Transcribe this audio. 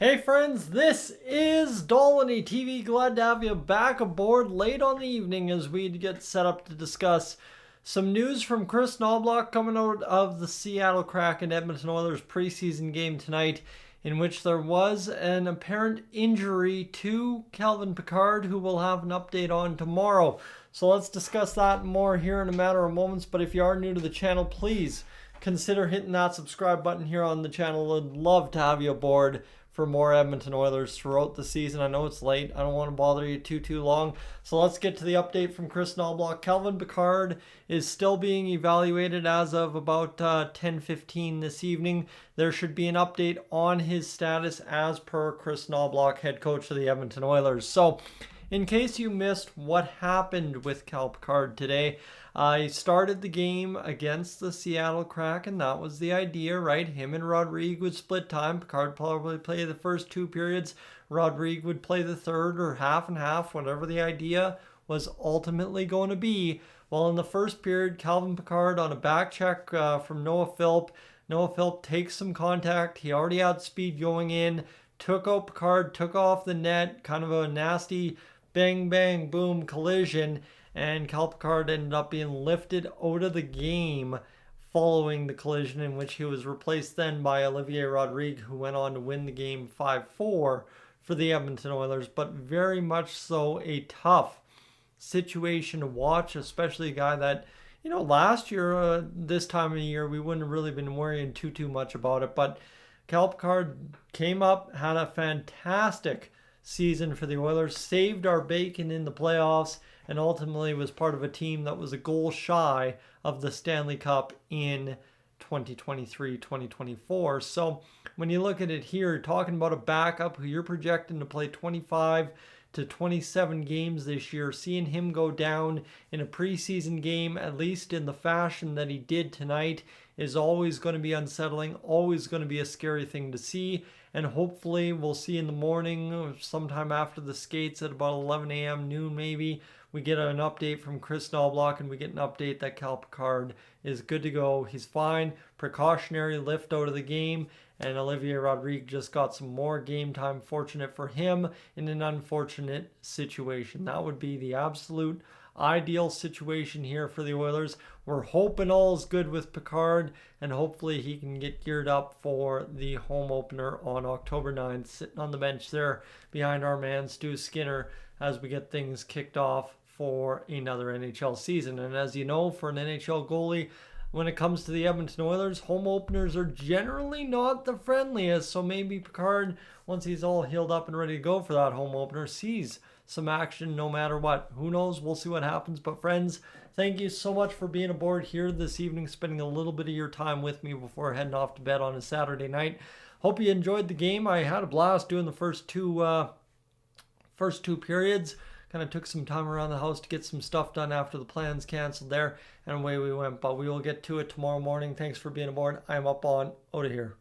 Hey friends, this is Dolynny TV. Glad to have you back aboard late on the evening as we get set up to discuss some news from Chris Knoblauch coming out of the Seattle Kraken Edmonton Oilers preseason game tonight, in which there was an apparent injury to Calvin Pickard, who we'll have an update on tomorrow. So let's discuss that more here in a matter of moments. But if you are new to the channel, please consider hitting that subscribe button here on the channel. I'd love to have you aboard for more Edmonton Oilers throughout the season. I know it's late. I don't want to bother you too long. So let's get to the update from Chris Knoblauch. Calvin Pickard is still being evaluated as of about 10:15 this evening. There should be an update on his status as per Chris Knoblauch, head coach of the Edmonton Oilers. So in case you missed what happened with Cal Pickard today, he started the game against the Seattle Kraken. That was the idea, right? Him and Rodrigue would split time. Pickard probably play the first two periods. Rodrigue would play the third, or half and half, whatever the idea was ultimately going to be. Well, in the first period, Calvin Pickard on a back check from Noah Philp. Noah Philp takes some contact. He already had speed going in. Took out Pickard, took off the net. Kind of a nasty bang, bang, boom collision, and Cal Pickard ended up being lifted out of the game following the collision, in which he was replaced then by Olivier Rodrigue, who went on to win the game 5-4 for the Edmonton Oilers. But very much so a tough situation to watch, especially a guy that, last year, this time of year, we wouldn't have really been worrying too much about it. But Cal Pickard came up, had a fantastic season for the Oilers, saved our bacon in the playoffs, and ultimately was part of a team that was a goal shy of the Stanley Cup in 2023-2024. So when you look at it here, talking about a backup who you're projecting to play 25 to 27 games this year, seeing him go down in a preseason game, at least in the fashion that he did tonight, is always going to be unsettling, always going to be a scary thing to see. And hopefully we'll see in the morning, or sometime after the skates at about 11 a.m., noon maybe, we get an update from Chris Knoblauch, and we get an update that Cal Pickard is good to go. He's fine. Precautionary lift out of the game. And Olivier Rodrigue just got some more game time. Fortunate for him in an unfortunate situation. That would be the absolute ideal situation here for the Oilers. We're hoping all is good with Pickard, and hopefully he can get geared up for the home opener on October 9th, sitting on the bench there behind our man Stu Skinner as we get things kicked off for another NHL season. And as you know, for an NHL goalie, when it comes to the Edmonton Oilers, home openers are generally not the friendliest. So maybe Pickard, once he's all healed up and ready to go for that home opener, sees some action no matter what. Who knows? We'll see what happens. But friends, thank you so much for being aboard here this evening, spending a little bit of your time with me before heading off to bed on a Saturday night. Hope you enjoyed the game. I had a blast doing the first two periods. Kind of took some time around the house to get some stuff done after the plans canceled there, and away we went. But we will get to it tomorrow morning. Thanks for being aboard. I'm up on out of here.